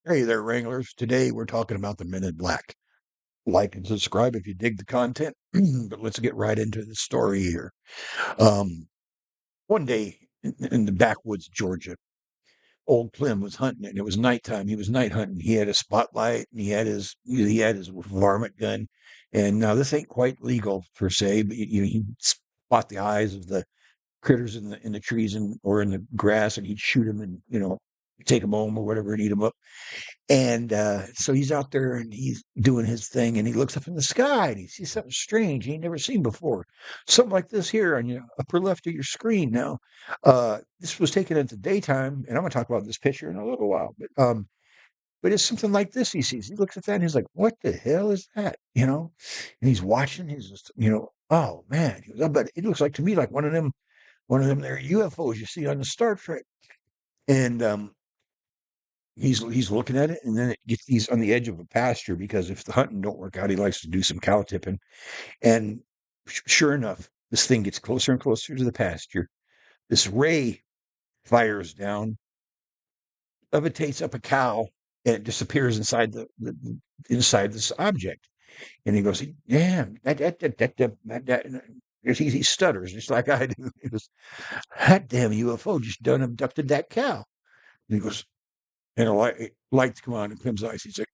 Hey there, Wranglers. Today we're talking about the Men in Black. Like and subscribe if you dig the content, but let's get right into the story here. Um, One day in the backwoods, Georgia, old Clem was hunting, and it was nighttime. He was night hunting. He had a spotlight, and he had his varmint gun. And now this ain't quite legal per se, but he'd spot the eyes of the critters in the trees or in the grass, and he'd shoot them and take them home or whatever and eat them up. And so he's out there and he's doing his thing, and he looks up in the sky and he sees something strange he ain't never seen before. Something like this here on your upper left of your screen now. This was taken at the daytime, and I'm gonna talk about this picture in a little while. But it's something like this he sees. He looks at that and he's like, "What the hell is that?" And he's watching. He's just, oh man. He goes, "I bet it looks like to me like one of them there UFOs you see on the Star Trek." And he's looking at it, and then he's on the edge of a pasture because if the hunting don't work out, he likes to do some cow tipping. And sure enough, this thing gets closer and closer to the pasture. This ray fires down, levitates up a cow, and it disappears inside inside this object. And he goes, "Damn, that." He stutters just like I do. He goes, "That damn UFO just done abducted that cow." And he goes, and a lights come on in Clem's eyes. He's like,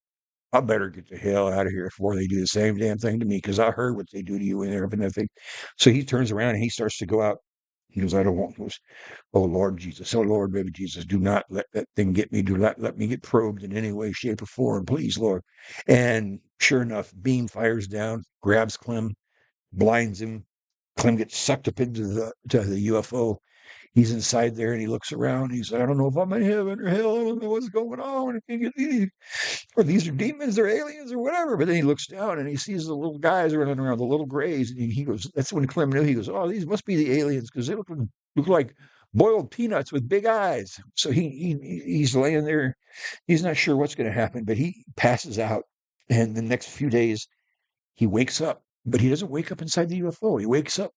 "I better get the hell out of here before they do the same damn thing to me because I heard what they do to you in there and everything." So he turns around and he starts to go out. He goes, "I don't want those. Oh Lord Jesus, oh Lord, baby Jesus, do not let that thing get me. Do not let me get probed in any way, shape, or form, please, Lord." And sure enough, beam fires down, grabs Clem, blinds him. Clem gets sucked up into the UFO. He's inside there and he looks around. He's like, "I don't know if I'm in heaven or hell. I don't know what's going on. Or these are demons or aliens or whatever." But then he looks down and he sees the little guys running around, the little grays. And he goes, that's when Clem knew. He goes, "Oh, these must be the aliens because they look like boiled peanuts with big eyes." So he's laying there. He's not sure what's going to happen, but he passes out. And the next few days, he wakes up, but he doesn't wake up inside the UFO. He wakes up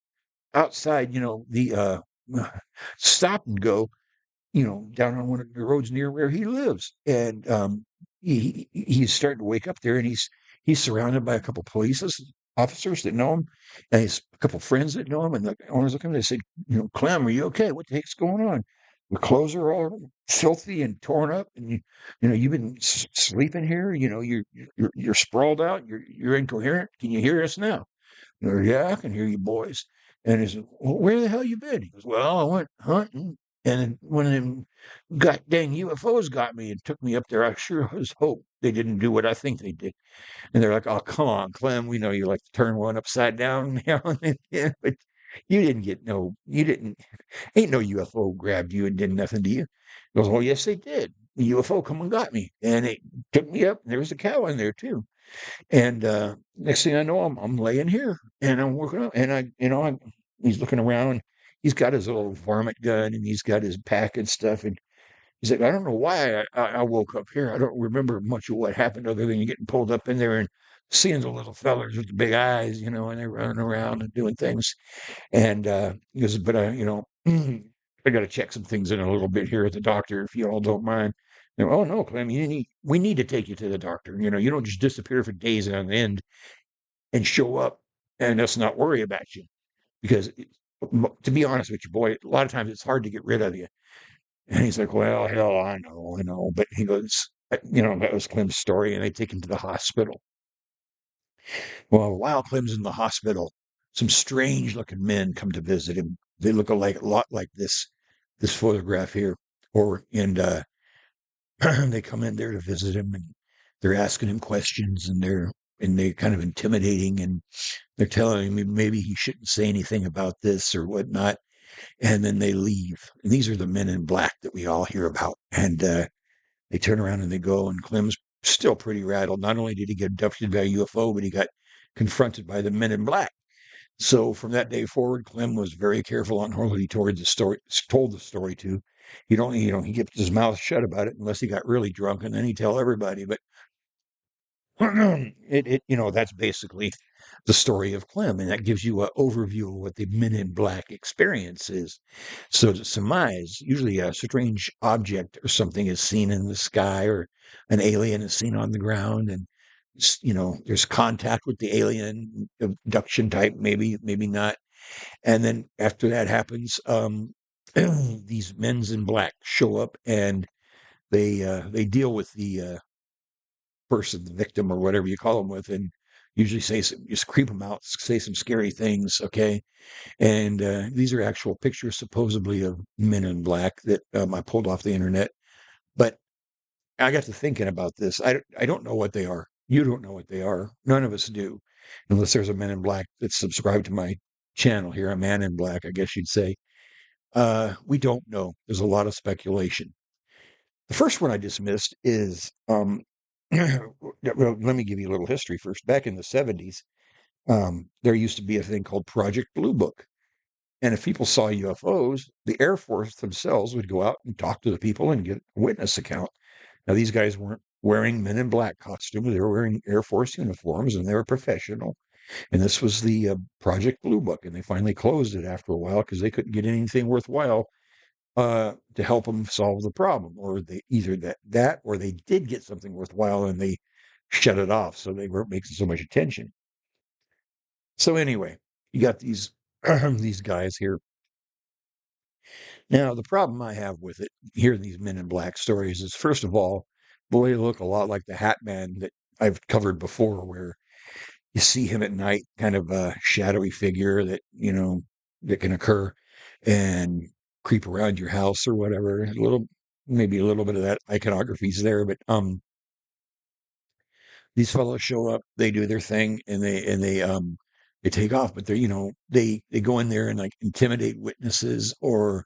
outside, the stop and go, down on one of the roads near where he lives. And he's starting to wake up there, and he's surrounded by a couple police officers that know him, and he's a couple friends that know him. And the owners look at him and they say, "Clem, are you okay? What the heck's going on? Your clothes are all filthy and torn up, and you've been sleeping here. You're sprawled out. You're incoherent. Can you hear us now?" "Yeah, I can hear you boys." And he said, "Well, where the hell you been?" He goes, "Well, I went hunting, and then one of them god dang UFOs got me and took me up there. I sure was hope they didn't do what I think they did." And they're like, "Oh, come on, Clem. We know you like to turn one upside down now and then, but you didn't, ain't no UFO grabbed you and did nothing to you." He goes, "Well, yes, they did. The UFO come and got me, and it took me up. And there was a cow in there too. And next thing I know, I'm laying here and I'm working out, and he's looking around. He's got his little varmint gun and he's got his pack and stuff. And he's like, "I don't know why I woke up here. I don't remember much of what happened other than getting pulled up in there and seeing the little fellers with the big eyes, and they're running around and doing things." And he goes, "But I got to check some things in a little bit here at the doctor, if you all don't mind." "Oh no, Clem, we need to take you to the doctor. You don't just disappear for days on end and show up and us not worry about you because to be honest with you, boy, a lot of times it's hard to get rid of you." And he's like, "Well, hell, I know." But he goes, that was Clem's story, and they take him to the hospital. Well, while Clem's in the hospital, some strange looking men come to visit him. They look a lot like this photograph here. And they come in there to visit him, and they're asking him questions, and they're kind of intimidating, and they're telling him maybe he shouldn't say anything about this or whatnot. And then they leave. And these are the Men in Black that we all hear about. And they turn around and they go, and Clem's still pretty rattled. Not only did he get abducted by a UFO, but he got confronted by the Men in Black. So from that day forward, Clem was very careful on who he told the story to. He'd only, he kept his mouth shut about it unless he got really drunk, and then he'd tell everybody. But That's basically the story of Clem, and that gives you an overview of what the Men in Black experience is. So to surmise, usually a strange object or something is seen in the sky, or an alien is seen on the ground, and there's contact with the alien, abduction type, maybe not. And then after that happens, these men's in black show up, and they deal with the person, the victim, or whatever you call them with, and usually just creep them out, say some scary things. Okay, and these are actual pictures, supposedly, of men in black that I pulled off the internet. But I got to thinking about this. I don't know what they are. You don't know what they are. None of us do, unless there's a Men in Black that's subscribed to my channel here, a Man in Black, I guess you'd say. We don't know. There's a lot of speculation. The first one I dismissed is well, let me give you a little history first. Back in the 70s, there used to be a thing called Project Blue Book. And if people saw UFOs, the Air Force themselves would go out and talk to the people and get a witness account. Now, these guys weren't wearing Men in Black costumes, they were wearing Air Force uniforms, and they were professional. And this was the Project Blue Book. And they finally closed it after a while because they couldn't get anything worthwhile to help them solve the problem, or they either that or they did get something worthwhile and they shut it off, so they weren't making so much attention. So anyway, you got these these guys here. Now, the problem I have with it, hearing these Men in Black stories, is first of all, boy, they look a lot like the Hat Man that I've covered before, where you see him at night, kind of a shadowy figure that that can occur and creep around your house or whatever. Maybe a little bit of that iconography is there, but these fellows show up, they do their thing, and they take off. But they go in there and like intimidate witnesses, or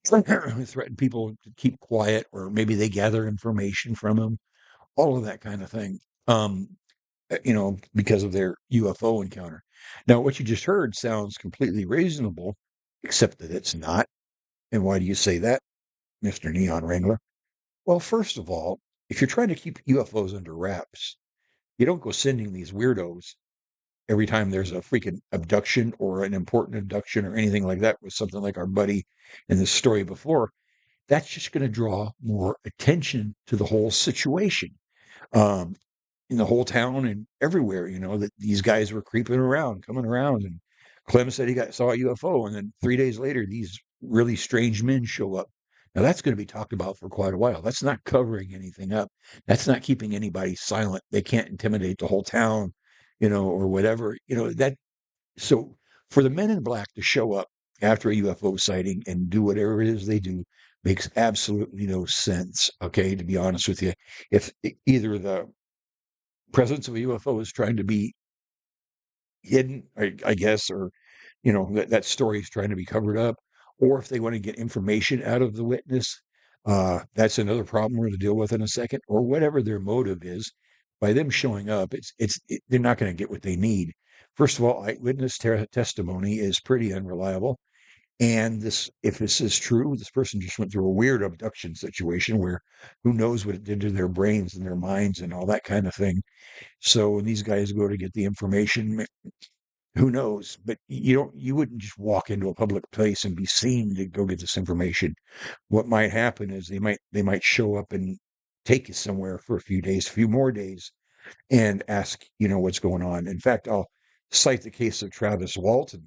threaten people to keep quiet, or maybe they gather information from them. All of that kind of thing. Um, because of their UFO encounter. Now, what you just heard sounds completely reasonable, except that it's not. And why do you say that, Mr. Neon Wrangler? Well, first of all, if you're trying to keep UFOs under wraps, you don't go sending these weirdos every time there's a freaking abduction or an important abduction or anything like that, with something like our buddy in the story before. That's just going to draw more attention to the whole situation. Um, in the whole town and everywhere, that these guys were creeping around, coming around, and Clem said he saw a UFO, and then 3 days later, these really strange men show up. Now that's going to be talked about for quite a while. That's not covering anything up. That's not keeping anybody silent. They can't intimidate the whole town, or whatever. That so for the Men in Black to show up after a UFO sighting and do whatever it is they do makes absolutely no sense. Okay, to be honest with you, if either the presence of a UFO is trying to be hidden, I guess, or that story is trying to be covered up, or if they want to get information out of the witness, that's another problem we're going to deal with in a second. Or whatever their motive is, by them showing up, they're not going to get what they need. First of all, eyewitness testimony is pretty unreliable. And if this is true, this person just went through a weird abduction situation where who knows what it did to their brains and their minds and all that kind of thing. So when these guys go to get the information, who knows? But you wouldn't just walk into a public place and be seen to go get this information. What might happen is they might show up and take you somewhere for a few days, a few more days, and ask, what's going on. In fact, I'll cite the case of Travis Walton,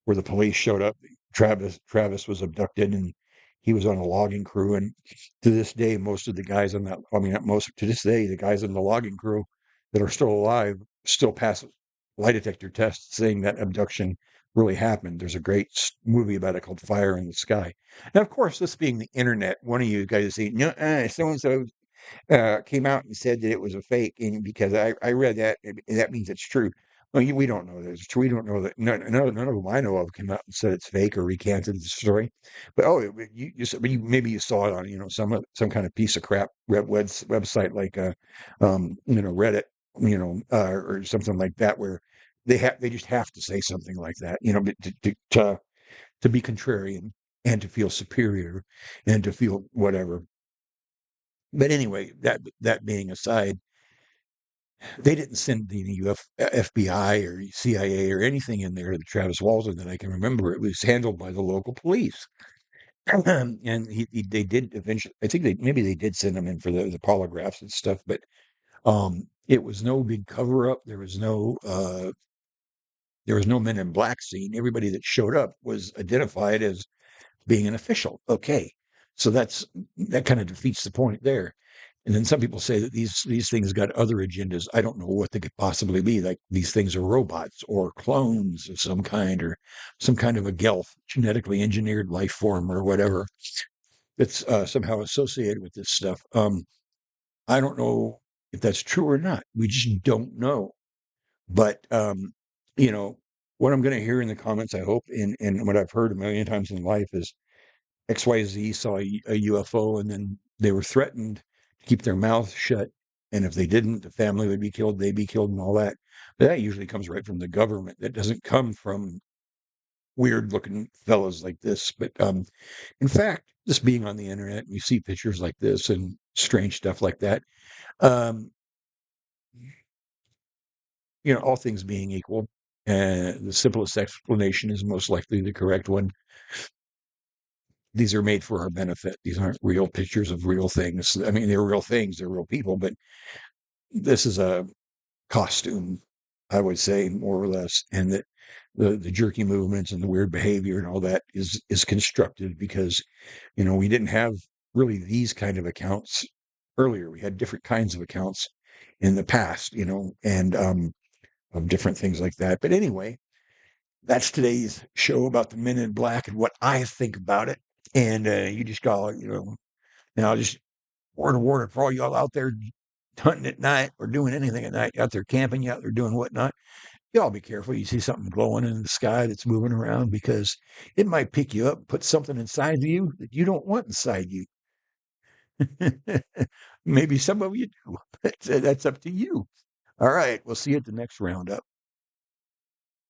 where the police showed up. Travis was abducted, and he was on a logging crew. And to this day, most of the guys on that, I mean, not most, to this day, the guys on the logging crew that are still alive still pass lie detector tests saying that abduction really happened. There's a great movie about it called Fire in the Sky. Now, of course, this being the internet, one of you guys say, no, so and so came out and said that it was a fake, and because I read that, and that means it's true. Well, we don't know that it's true. We don't know that. None of them I know of came out and said it's fake or recanted the story. But maybe you saw it on some kind of piece of crap website like Reddit, or something like that, where they just have to say something like that, to be contrarian and to feel superior and to feel whatever. But anyway, that being aside, They didn't send the FBI or CIA or anything in there to Travis Walton that I can remember. It was handled by the local police. And they did eventually, I think maybe they did send him in for the polygraphs and stuff, but it was no big cover up. There was no Men in Black scene. Everybody that showed up was identified as being an official. Okay, so that kind of defeats the point there. And then some people say that these things got other agendas. I don't know what they could possibly be. Like these things are robots or clones of some kind, or some kind of a gelf, genetically engineered life form, or whatever that's somehow associated with this stuff. I don't know if that's true or not. We just don't know. But you know, what I'm going to hear in the comments, I hope, and what I've heard a million times in life is XYZ saw a UFO and then they were threatened to keep their mouths shut. And if they didn't, the family would be killed, they'd be killed, and all that. But that usually comes right from the government. That doesn't come from weird looking fellows like this. But in fact, just being on the internet, you see pictures like this and strange stuff like that. Um, all things being equal, the simplest explanation is most likely the correct one. These are made for our benefit. These aren't real pictures of real things. I mean, they're real things, they're real people, but this is a costume, I would say, more or less, and that the jerky movements and the weird behavior and all that is constructed because we didn't have really these kind of accounts earlier. We had different kinds of accounts in the past, and of different things like that. But anyway, that's today's show about the Men in Black and what I think about it. And you just call it, now just word of warning for all y'all out there hunting at night or doing anything at night, out there camping, you out there doing whatnot. Y'all be careful. You see something glowing in the sky that's moving around because it might pick you up, put something inside of you that you don't want inside you. Maybe some of you do, but that's up to you. All right. We'll see you at the next roundup.